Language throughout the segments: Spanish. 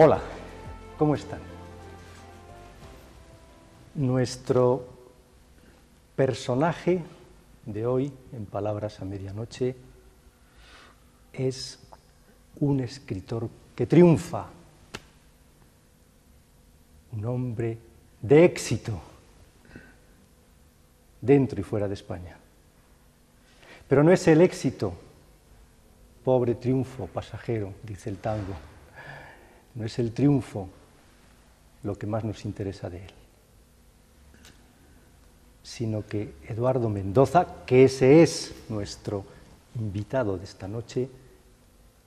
Hola, ¿cómo están? Nuestro personaje de hoy, en Palabras a Medianoche, es un escritor que triunfa, un hombre de éxito, dentro y fuera de España. Pero no es el éxito, pobre triunfo pasajero, dice el tango, no es el triunfo lo que más nos interesa de él, sino que Eduardo Mendoza, que ese es nuestro invitado de esta noche,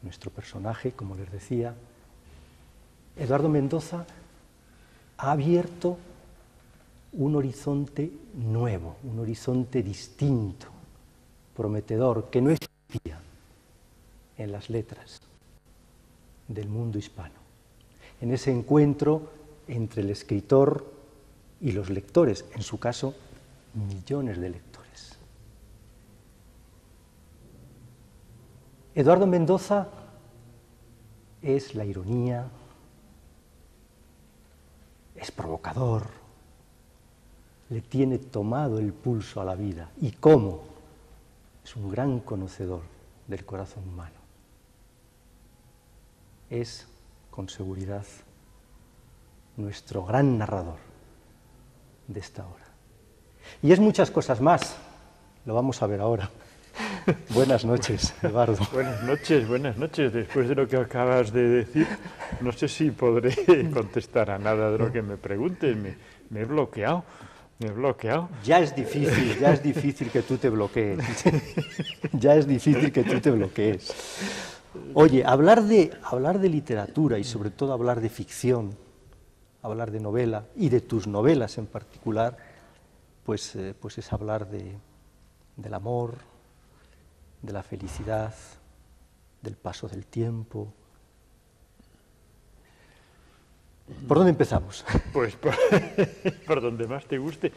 nuestro personaje, como les decía, Eduardo Mendoza ha abierto un horizonte nuevo, un horizonte distinto, prometedor, que no existía en las letras del mundo hispano, en ese encuentro entre el escritor y los lectores, en su caso, millones de lectores. Eduardo Mendoza es la ironía, es provocador, le tiene tomado el pulso a la vida. ¿Y cómo? Es un gran conocedor del corazón humano. Es, con seguridad, nuestro gran narrador de esta hora. Y es muchas cosas más, lo vamos a ver ahora. Buenas noches, Eduardo. Buenas noches. Después de lo que acabas de decir, no sé si podré contestar a nada de lo que me preguntes. Me he bloqueado. Ya es difícil que tú te bloquees. Ya es difícil que tú te bloquees. Oye, hablar de literatura y sobre todo hablar de ficción, hablar de novela y de tus novelas en particular, pues es hablar del amor, de la felicidad, del paso del tiempo. ¿Por dónde empezamos? Pues por donde más te guste.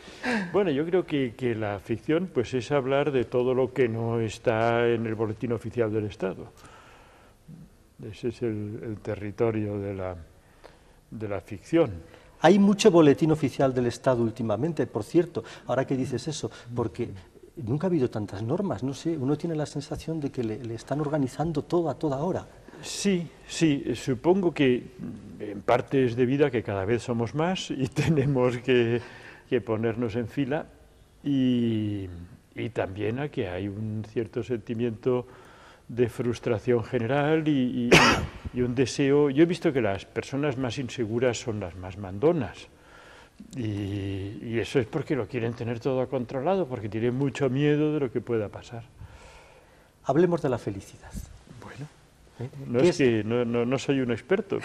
Bueno, yo creo que la ficción pues es hablar de todo lo que no está en el boletín oficial del Estado. Ese es el territorio de la ficción. Hay mucho boletín oficial del Estado últimamente, por cierto, ahora que dices eso, porque nunca ha habido tantas normas, no sé, uno tiene la sensación de que le están organizando todo a toda hora. Sí, supongo que en parte es debido a que cada vez somos más y tenemos que ponernos en fila y también a que hay un cierto sentimiento de frustración general y un deseo. Yo he visto que las personas más inseguras son las más mandonas y eso es porque lo quieren tener todo controlado, porque tienen mucho miedo de lo que pueda pasar. Hablemos de la felicidad. Bueno, no soy un experto.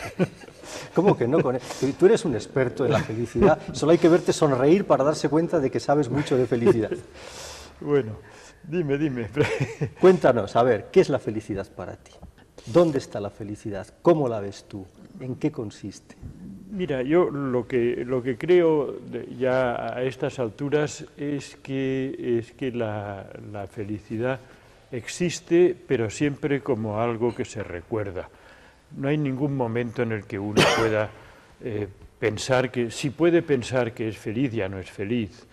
¿Cómo que no? Tú eres un experto en la felicidad, solo hay que verte sonreír para darse cuenta de que sabes mucho de felicidad. Bueno, dime. Cuéntanos, a ver, ¿qué es la felicidad para ti? ¿Dónde está la felicidad? ¿Cómo la ves tú? ¿En qué consiste? Mira, yo lo que creo ya a estas alturas es que la felicidad existe, pero siempre como algo que se recuerda. No hay ningún momento en el que uno pueda pensar que, si puede pensar que es feliz, ya no es feliz.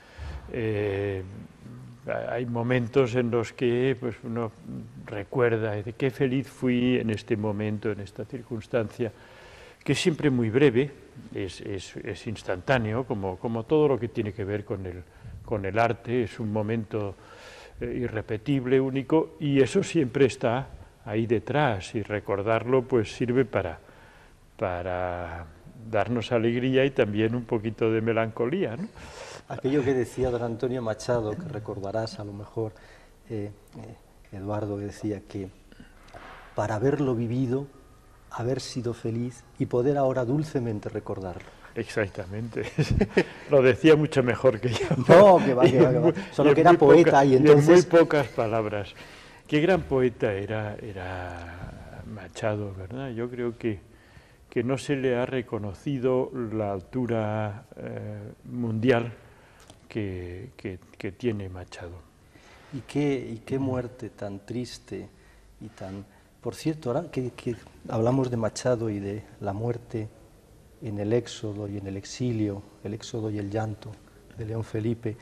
Hay momentos en los que pues, uno recuerda de qué feliz fui en este momento, en esta circunstancia, que es siempre muy breve, es instantáneo, como todo lo que tiene que ver con el arte, es un momento irrepetible, único, y eso siempre está ahí detrás, y recordarlo pues sirve para darnos alegría y también un poquito de melancolía, ¿no? Aquello que decía don Antonio Machado, que recordarás a lo mejor, Eduardo, que decía que para haberlo vivido, haber sido feliz y poder ahora dulcemente recordarlo. Exactamente, lo decía mucho mejor que yo. No, que va, solo que era poeta y entonces... en muy pocas palabras. Qué gran poeta era Machado, ¿verdad? Yo creo que no se le ha reconocido la altura mundial que tiene Machado. Y qué muerte tan triste y tan Por cierto, ahora que hablamos de Machado y de la muerte en el éxodo y en el exilio, el éxodo y el llanto de León Felipe,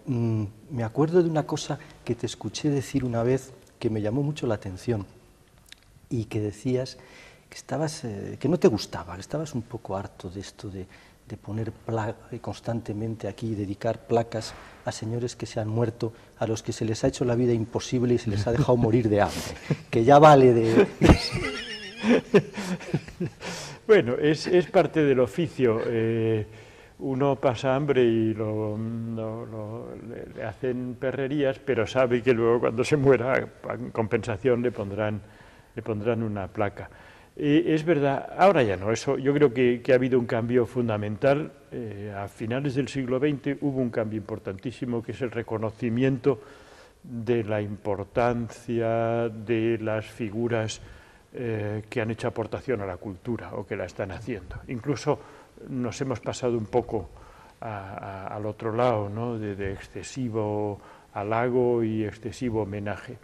me acuerdo de una cosa que te escuché decir una vez que me llamó mucho la atención y que decías que no te gustaba, que estabas un poco harto de esto de poner constantemente aquí, dedicar placas a señores que se han muerto, a los que se les ha hecho la vida imposible y se les ha dejado morir de hambre, que ya vale de... Bueno, es parte del oficio. Uno pasa hambre y le hacen perrerías, pero sabe que luego cuando se muera, en compensación, le pondrán una placa. Es verdad, ahora ya no, eso yo creo que ha habido un cambio fundamental. A finales del siglo XX hubo un cambio importantísimo, que es el reconocimiento de la importancia de las figuras que han hecho aportación a la cultura o que la están haciendo. Incluso nos hemos pasado un poco al otro lado, ¿no? de excesivo halago y excesivo homenaje.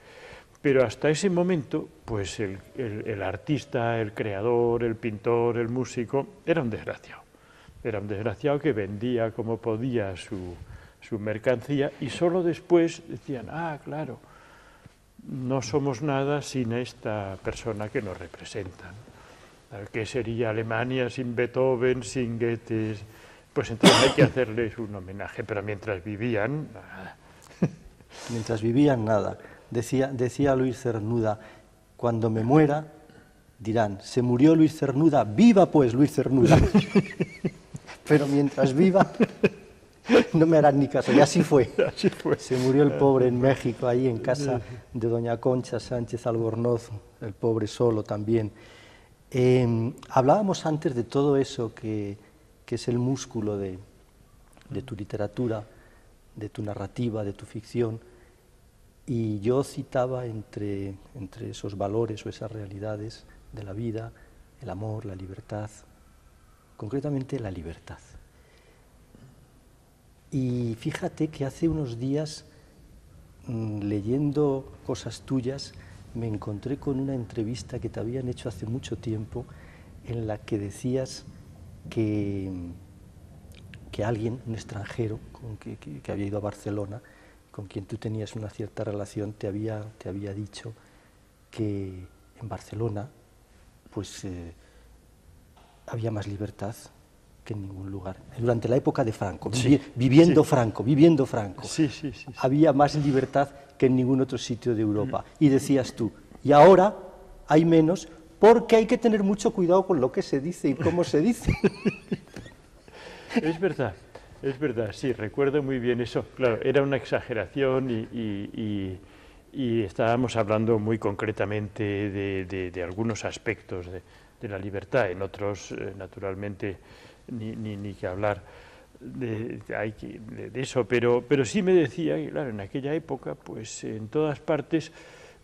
Pero hasta ese momento, pues el artista, el creador, el pintor, el músico, era un desgraciado. Era un desgraciado que vendía como podía su mercancía y solo después decían, claro, no somos nada sin esta persona que nos representa. ¿Qué sería Alemania sin Beethoven, sin Goethe? Pues entonces hay que hacerles un homenaje, pero mientras vivían, nada. Mientras vivían, nada. Decía Luis Cernuda, cuando me muera, dirán, se murió Luis Cernuda, viva pues Luis Cernuda. Pero mientras viva, no me harán ni caso, y así fue. Así fue. Se murió el pobre en México, ahí en casa de doña Concha Sánchez Albornoz, el pobre solo también. Hablábamos antes de todo eso que es el músculo de tu literatura, de tu narrativa, de tu ficción, y yo citaba entre esos valores o esas realidades de la vida, el amor, la libertad, concretamente la libertad. Y fíjate que hace unos días, leyendo cosas tuyas, me encontré con una entrevista que te habían hecho hace mucho tiempo, en la que decías que alguien, un extranjero que había ido a Barcelona, con quien tú tenías una cierta relación, te había dicho que en Barcelona pues había más libertad que en ningún lugar. Durante la época de Franco, viviendo Franco. Sí. Había más libertad que en ningún otro sitio de Europa. Y decías tú, y ahora hay menos porque hay que tener mucho cuidado con lo que se dice y cómo se dice. Es verdad, sí, recuerdo muy bien eso. Claro, era una exageración y estábamos hablando muy concretamente de algunos aspectos de la libertad, en otros, naturalmente, ni que hablar de eso, pero sí me decía que, claro, en aquella época, pues en todas partes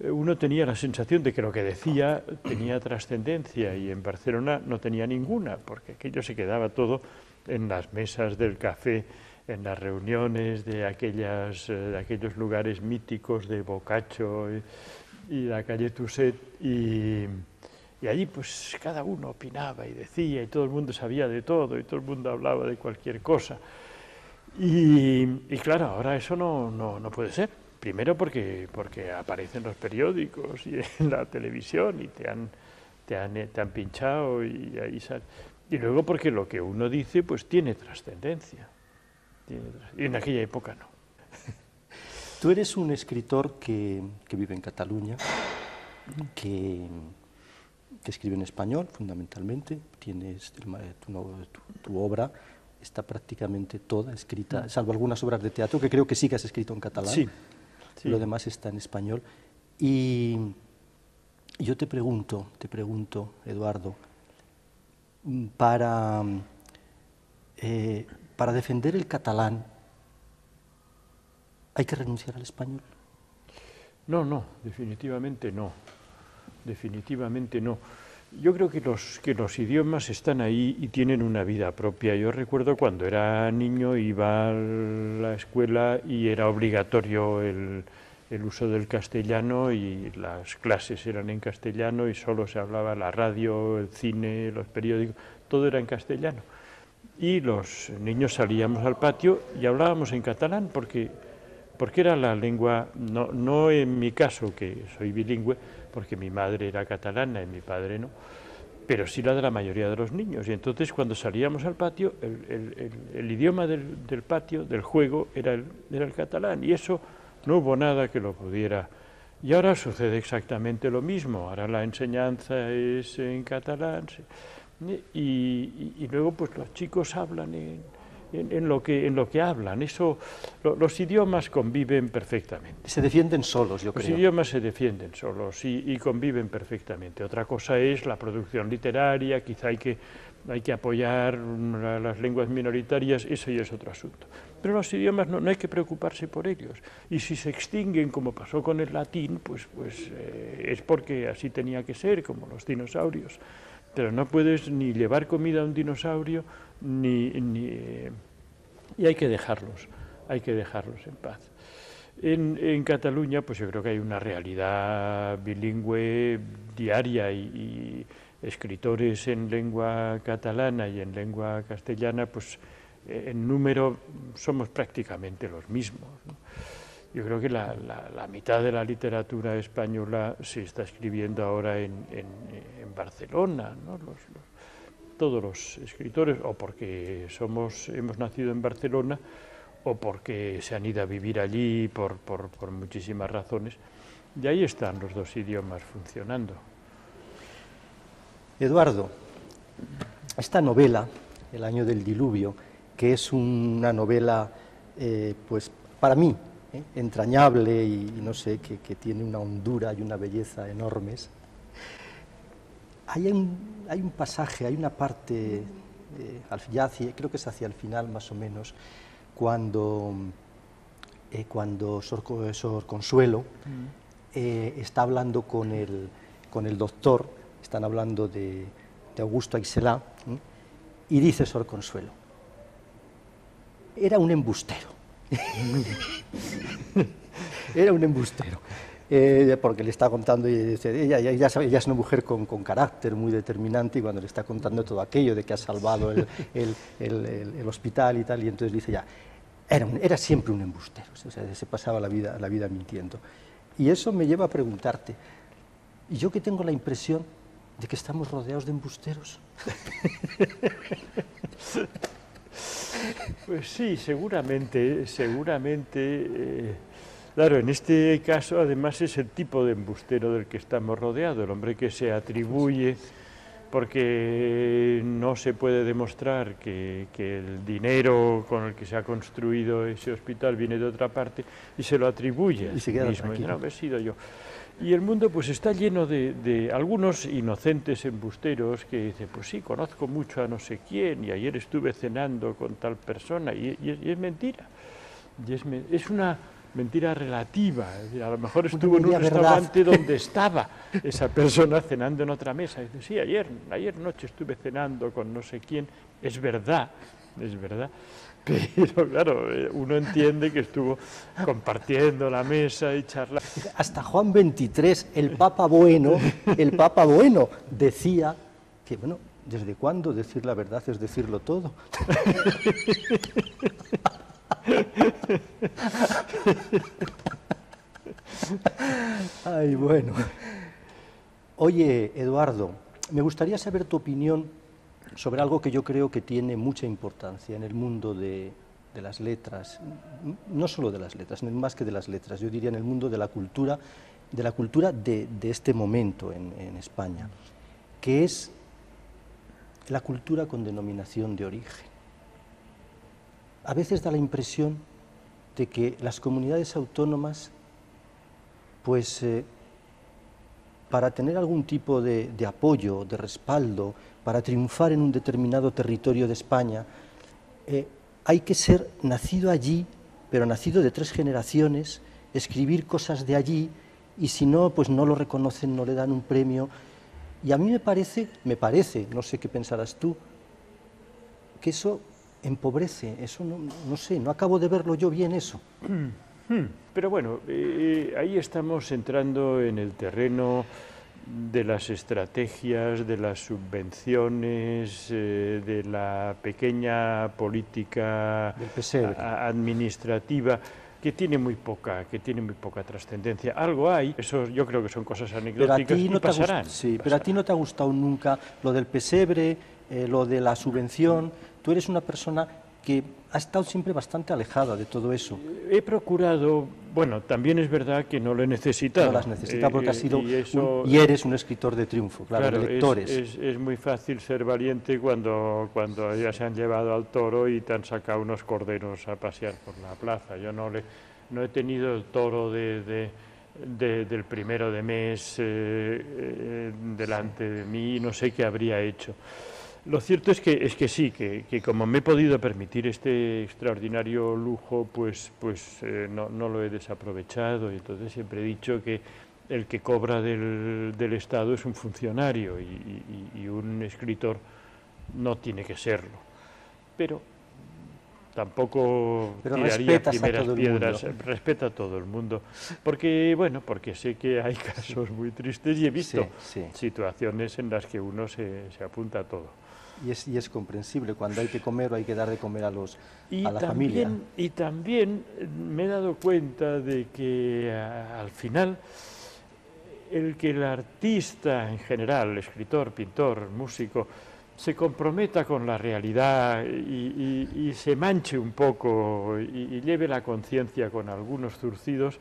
uno tenía la sensación de que lo que decía tenía trascendencia y en Barcelona no tenía ninguna, porque aquello se quedaba todo en las mesas del café, en las reuniones de aquellos lugares míticos de Boccaccio y la calle Tuset, y allí pues cada uno opinaba y decía, y todo el mundo sabía de todo, y todo el mundo hablaba de cualquier cosa. Y claro, ahora eso no puede ser. Primero porque aparecen los periódicos y en la televisión y te han pinchado y ahí sale. Y luego porque lo que uno dice pues tiene trascendencia. Y en aquella época no. Tú eres un escritor que vive en Cataluña, que escribe en español fundamentalmente, tienes tu obra está prácticamente toda escrita, salvo algunas obras de teatro que creo que sí que has escrito en catalán. Sí. Lo demás está en español. Y yo te pregunto, Eduardo, para defender el catalán, ¿hay que renunciar al español? No, definitivamente no. Yo creo que los idiomas están ahí y tienen una vida propia. Yo recuerdo cuando era niño iba a la escuela y era obligatorio el el uso del castellano y las clases eran en castellano y solo se hablaba la radio, el cine, los periódicos, todo era en castellano. Y los niños salíamos al patio y hablábamos en catalán porque era la lengua, no en mi caso, que soy bilingüe, porque mi madre era catalana y mi padre no, pero sí la de la mayoría de los niños. Y entonces cuando salíamos al patio, el idioma del patio, del juego, era el catalán, y eso no hubo nada que lo pudiera. Y ahora sucede exactamente lo mismo, ahora la enseñanza es en catalán, y luego pues los chicos hablan en lo que hablan. Eso, los idiomas conviven perfectamente. Se defienden solos, yo creo. Los idiomas se defienden solos y conviven perfectamente. Otra cosa es la producción literaria, quizá hay que apoyar las lenguas minoritarias, eso ya es otro asunto. Pero los idiomas no hay que preocuparse por ellos. Y si se extinguen, como pasó con el latín, pues es porque así tenía que ser, como los dinosaurios. Pero no puedes ni llevar comida a un dinosaurio, y hay que dejarlos en paz. En Cataluña, pues yo creo que hay una realidad bilingüe diaria y escritores en lengua catalana y en lengua castellana, pues en número somos prácticamente los mismos, ¿no? Yo creo que la mitad de la literatura española se está escribiendo ahora en Barcelona, ¿no? Todos los escritores, o porque hemos nacido en Barcelona, o porque se han ido a vivir allí por muchísimas razones, y ahí están los dos idiomas funcionando. Eduardo, esta novela, El año del diluvio, que es una novela, pues para mí, entrañable y no sé, que tiene una hondura y una belleza enormes. Hay un pasaje, hay una parte, creo que es hacia el final más o menos, cuando Sor Consuelo está hablando con el doctor, están hablando de Augusto Aixelà, y dice Sor Consuelo: era un embustero. Era un embustero, porque le está contando, y dice, ella es una mujer con carácter muy determinante, y cuando le está contando todo aquello de que ha salvado el hospital y tal, y entonces dice ya, era siempre un embustero, o sea, se pasaba la vida mintiendo. Y eso me lleva a preguntarte, ¿y yo que tengo la impresión de que estamos rodeados de embusteros? Pues sí, seguramente. Claro, en este caso además es el tipo de embustero del que estamos rodeados, el hombre que se atribuye, porque no se puede demostrar que el dinero con el que se ha construido ese hospital viene de otra parte, y se lo atribuye a sí mismo, y no, he sido yo. Y el mundo pues está lleno de algunos inocentes embusteros que dicen, pues sí, conozco mucho a no sé quién, y ayer estuve cenando con tal persona, y es mentira. Es una mentira relativa. A lo mejor estuvo en un restaurante donde estaba esa persona cenando en otra mesa. Y dice, sí, ayer noche estuve cenando con no sé quién. Es verdad. Pero claro, uno entiende que estuvo compartiendo la mesa y charlando. Hasta Juan XXIII, el Papa Bueno, decía que, bueno, ¿desde cuándo decir la verdad es decirlo todo? Ay, bueno. Oye, Eduardo, me gustaría saber tu opinión sobre algo que yo creo que tiene mucha importancia en el mundo de las letras, no solo de las letras, más que de las letras, yo diría en el mundo de la cultura de este momento en España, que es la cultura con denominación de origen. A veces da la impresión de que las comunidades autónomas, pues para tener algún tipo de apoyo, de respaldo, para triunfar en un determinado territorio de España, hay que ser nacido allí, pero nacido de 3 generaciones, escribir cosas de allí, y si no, pues no lo reconocen, no le dan un premio. Y a mí me parece, no sé qué pensarás tú, que eso empobrece, eso no sé, no acabo de verlo yo bien eso. Pero bueno, ahí estamos entrando en el terreno de las estrategias, de las subvenciones, de la pequeña política administrativa, que tiene muy poca trascendencia. Algo hay, eso yo creo que son cosas anecdóticas y pasarán. Pero a ti no te ha gustado nunca lo del pesebre, lo de la subvención. Tú eres una persona que ha estado siempre bastante alejada de todo eso. He procurado, bueno, también es verdad que no lo he necesitado. No lo has necesitado porque has sido y eres un escritor de triunfo, claro, de lectores. Es muy fácil ser valiente cuando ya se han llevado al toro y te han sacado unos corderos a pasear por la plaza. Yo no he tenido el toro del 1 de mes delante de mí, no sé qué habría hecho. Lo cierto es que sí, que como me he podido permitir este extraordinario lujo, pues no lo he desaprovechado, y entonces siempre he dicho que el que cobra del Estado es un funcionario y un escritor no tiene que serlo. Pero tampoco tiraría primeras piedras, respeta a todo el mundo, porque sé que hay casos muy tristes y he visto situaciones en las que uno se apunta a todo. Y es comprensible, cuando hay que comer o hay que dar de comer a la familia. Y también me he dado cuenta de que al final el que el artista en general, escritor, pintor, músico, se comprometa con la realidad y se manche un poco y lleve la conciencia con algunos zurcidos,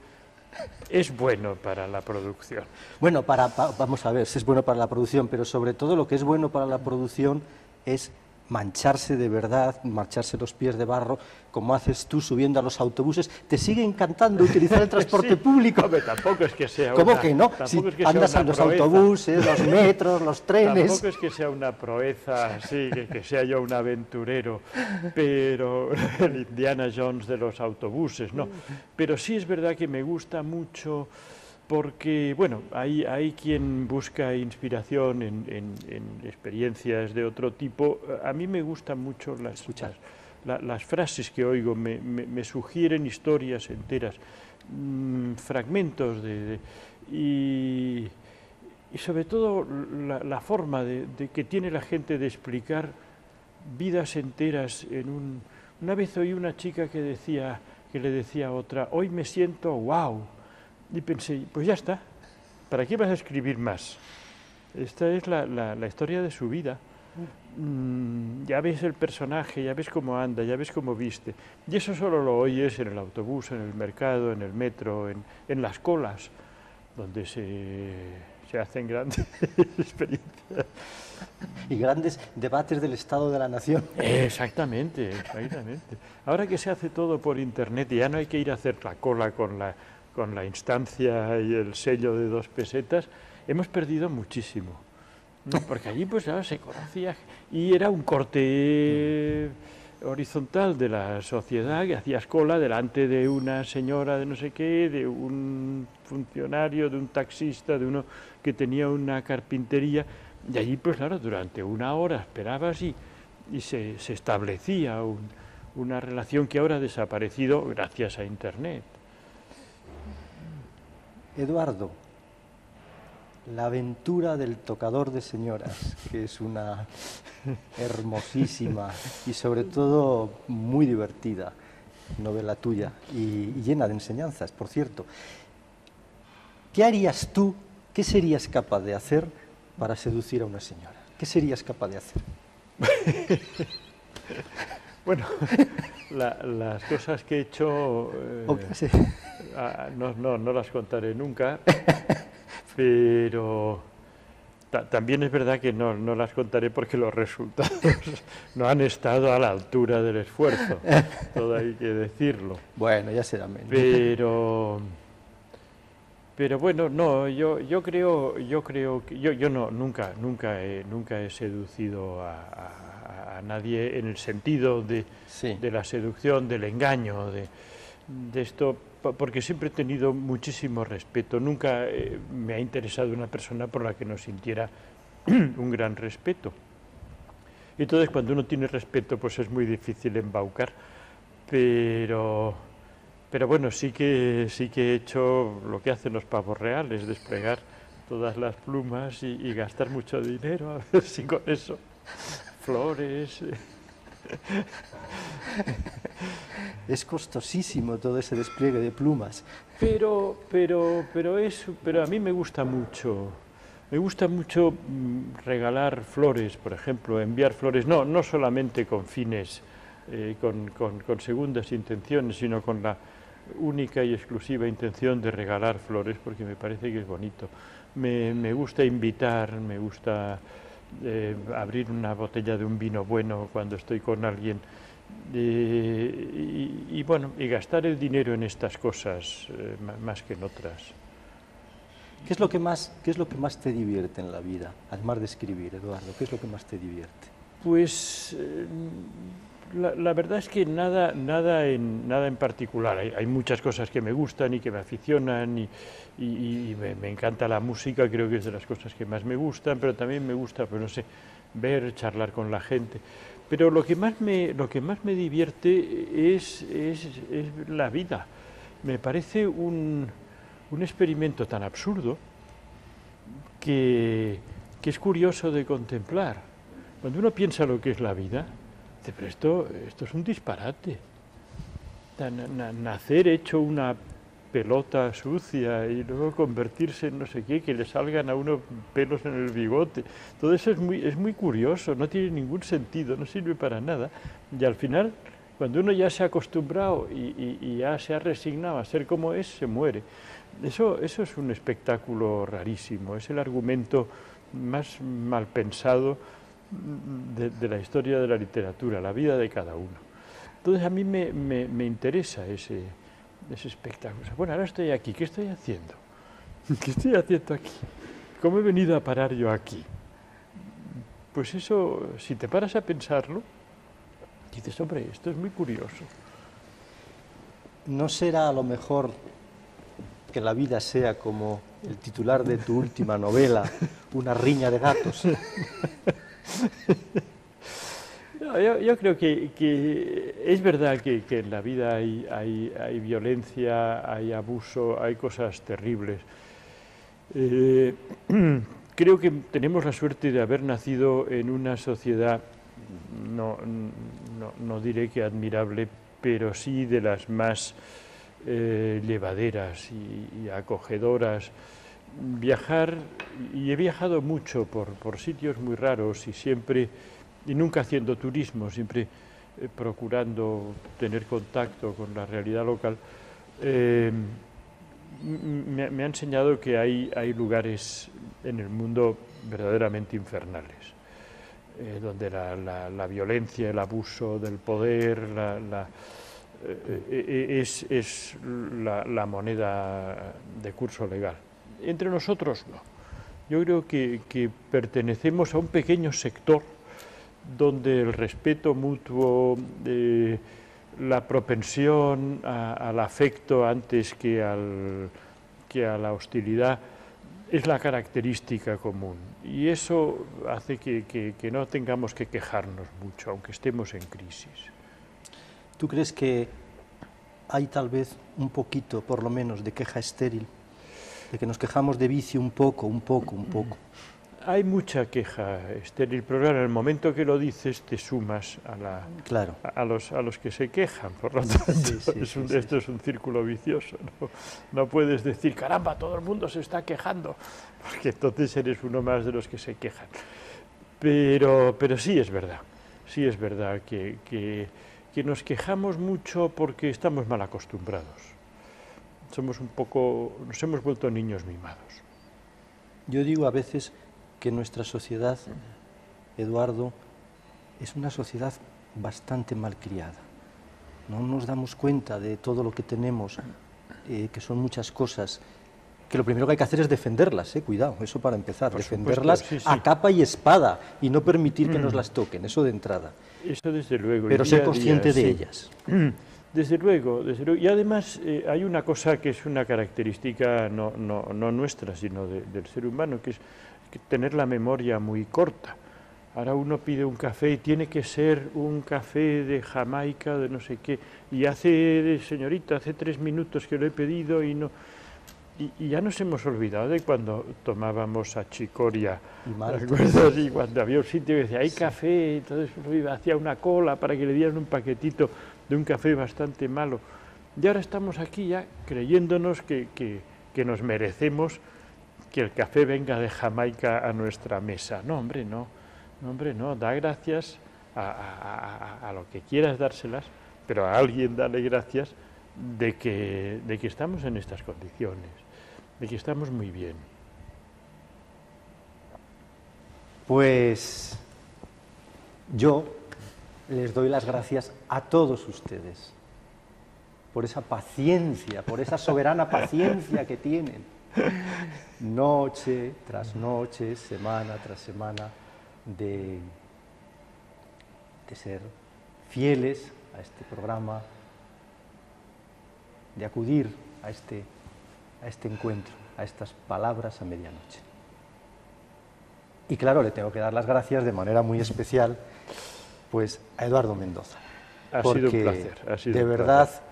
es bueno para la producción. Bueno, vamos a ver, es bueno para la producción, pero sobre todo lo que es bueno para la producción es mancharse de verdad, mancharse los pies de barro, como haces tú subiendo a los autobuses. ¿Te sigue encantando utilizar el transporte público? Hombre, tampoco es que sea ¿Cómo que no? Si andas en los autobuses, los metros, los trenes... Tampoco es que sea una proeza así, que sea yo un aventurero, pero el Indiana Jones de los autobuses, no. Pero sí es verdad que me gusta mucho... Porque, bueno, hay quien busca inspiración en experiencias de otro tipo. A mí me gustan mucho las frases que oigo, me sugieren historias enteras, fragmentos y sobre todo la forma de que tiene la gente de explicar vidas enteras. Una vez oí una chica que le decía a otra, hoy me siento wow. Y pensé, pues ya está, ¿para qué vas a escribir más? Esta es la historia de su vida. Ya ves el personaje, ya ves cómo anda, ya ves cómo viste. Y eso solo lo oyes en el autobús, en el mercado, en el metro, en las colas, donde se hacen grandes experiencias. Y grandes debates del Estado de la Nación. Exactamente. Ahora que se hace todo por Internet y ya no hay que ir a hacer la cola con la instancia y el sello de 2 pesetas, hemos perdido muchísimo, ¿no? Porque allí pues se conocía y era un corte horizontal de la sociedad, que hacías cola delante de una señora de no sé qué, de un funcionario, de un taxista, de uno que tenía una carpintería, y allí pues claro, durante 1 hora esperabas y se establecía una relación que ahora ha desaparecido gracias a Internet. Eduardo, La aventura del tocador de señoras, que es una hermosísima y sobre todo muy divertida novela tuya y llena de enseñanzas, por cierto. ¿Qué harías tú, qué serías capaz de hacer para seducir a una señora? ¿Qué serías capaz de hacer? Bueno, las cosas que he hecho no las contaré nunca, pero también es verdad que no las contaré porque los resultados no han estado a la altura del esfuerzo, todo hay que decirlo. Bueno, ya será menos. Pero bueno, no, yo creo que yo nunca he seducido a nadie en el sentido de la seducción, del engaño, de esto, porque siempre he tenido muchísimo respeto. Nunca me ha interesado una persona por la que no sintiera un gran respeto. Entonces, cuando uno tiene respeto, pues es muy difícil embaucar, pero Pero bueno, sí que he hecho lo que hacen los pavos reales, desplegar todas las plumas y gastar mucho dinero, a ver si con eso, flores. Es costosísimo todo ese despliegue de plumas. Pero a mí me gusta mucho. Me gusta mucho regalar flores, por ejemplo, enviar flores, no solamente con fines, con segundas intenciones, sino con la única y exclusiva intención de regalar flores, porque me parece que es bonito. Me gusta invitar, me gusta abrir una botella de un vino bueno cuando estoy con alguien, y bueno, y gastar el dinero en estas cosas más que en otras. ¿Qué es lo que más te divierte en la vida, además de escribir, Eduardo? ¿Qué es lo que más te divierte? Pues la verdad es que nada en particular. Hay muchas cosas que me gustan y que me aficionan, y me encanta la música, creo que es de las cosas que más me gustan, pero también me gusta, pues no sé, ver, charlar con la gente. Pero lo que más me divierte es la vida. Me parece un experimento tan absurdo que es curioso de contemplar. Cuando uno piensa lo que es la vida, dice, pero esto es un disparate. Nacer hecho una pelota sucia y luego convertirse en no sé qué, que le salgan a uno pelos en el bigote. Todo eso es muy curioso, no tiene ningún sentido, no sirve para nada. Y al final, cuando uno ya se ha acostumbrado y ya se ha resignado a ser como es, se muere. Eso es un espectáculo rarísimo, es el argumento más mal pensado de la historia de la literatura, la vida de cada uno. Entonces a mí me interesa ese espectáculo. Bueno, ahora estoy aquí, ¿qué estoy haciendo? ¿Qué estoy haciendo aquí? ¿Cómo he venido a parar yo aquí? Pues eso, si te paras a pensarlo, dices, hombre, esto es muy curioso. ¿No será a lo mejor que la vida sea como el titular de tu última novela, una riña de gatos? No, yo creo que es verdad que en la vida hay violencia, hay abuso, hay cosas terribles. Creo que tenemos la suerte de haber nacido en una sociedad, no diré que admirable, pero sí de las más llevaderas y acogedoras. Viajar, y he viajado mucho por sitios muy raros y nunca haciendo turismo, siempre procurando tener contacto con la realidad local, me ha enseñado que hay lugares en el mundo verdaderamente infernales, donde la violencia, el abuso del poder, es la moneda de curso legal. Entre nosotros no. Yo creo que pertenecemos a un pequeño sector donde el respeto mutuo, la propensión al afecto antes que a la hostilidad, es la característica común. Y eso hace que no tengamos que quejarnos mucho, aunque estemos en crisis. ¿Tú crees que hay tal vez un poquito, por lo menos, de queja estéril? De que nos quejamos de vicio un poco. Hay mucha queja estéril, pero claro, en el momento que lo dices te sumas a los que se quejan, por lo tanto esto es un círculo vicioso. No puedes decir, caramba, todo el mundo se está quejando, porque entonces eres uno más de los que se quejan. Pero sí es verdad que nos quejamos mucho porque estamos mal acostumbrados. Nos hemos vuelto niños mimados. Yo digo a veces que nuestra sociedad, Eduardo, es una sociedad bastante malcriada. No nos damos cuenta de todo lo que tenemos, que son muchas cosas, que lo primero que hay que hacer es defenderlas, cuidado, eso para empezar, por defenderlas supuesto, sí. A capa y espada y no permitir que nos las toquen, eso de entrada. Eso desde luego. Pero ser consciente de ellas. Desde luego. Y además hay una cosa que es una característica no nuestra, sino del ser humano, que es tener la memoria muy corta. Ahora uno pide un café y tiene que ser un café de Jamaica, de no sé qué. Y señorita, hace 3 minutos que lo he pedido y no... Y ya nos hemos olvidado de cuando tomábamos achicoria, ¿te acuerdas? Y cuando había un sitio que decía, hay café, entonces uno iba hacia una cola para que le dieran un paquetito de un café bastante malo. Y ahora estamos aquí ya creyéndonos que nos merecemos que el café venga de Jamaica a nuestra mesa. No, hombre, no. No, hombre, no. Da gracias a lo que quieras dárselas, pero a alguien dale gracias de que estamos en estas condiciones, de que estamos muy bien. Pues yo les doy las gracias a todos ustedes por esa paciencia, por esa soberana paciencia que tienen, noche tras noche, semana tras semana, de ser fieles a este programa, de acudir a este encuentro, a estas palabras a medianoche. Y claro, le tengo que dar las gracias de manera muy especial pues a Eduardo Mendoza. Ha sido un placer. Ha sido de un verdad placer.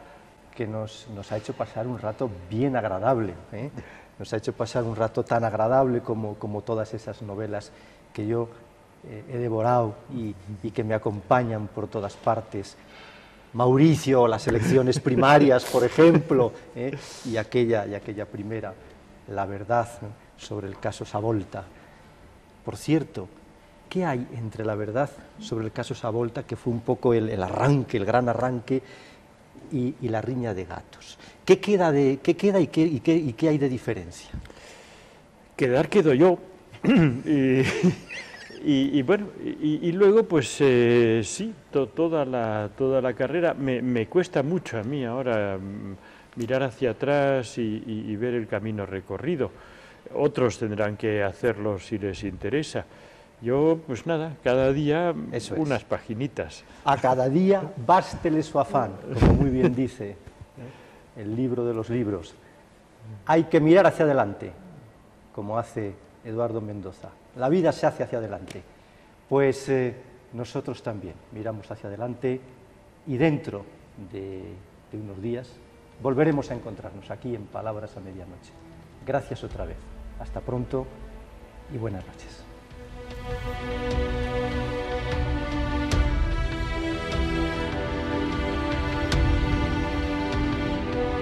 Que nos ha hecho pasar un rato bien agradable, ¿eh? Nos ha hecho pasar un rato tan agradable como todas esas novelas que yo he devorado y que me acompañan por todas partes. Mauricio, las elecciones primarias, por ejemplo, y aquella primera, La verdad sobre el caso Savolta. Por cierto, ¿qué hay entre La verdad sobre el caso Savolta, que fue un poco el arranque, el gran arranque, y La riña de gatos? ¿Qué queda y qué hay de diferencia? Quedo yo. Y bueno, y luego pues sí, toda la carrera me cuesta mucho a mí ahora mirar hacia atrás y ver el camino recorrido. Otros tendrán que hacerlo si les interesa. Yo, pues nada, cada día unas paginitas. A cada día bástele su afán, como muy bien dice el libro de los libros. Hay que mirar hacia adelante, como hace Eduardo Mendoza. La vida se hace hacia adelante. Pues nosotros también miramos hacia adelante y dentro de unos días volveremos a encontrarnos aquí en Palabras a Medianoche. Gracias otra vez. Hasta pronto y buenas noches.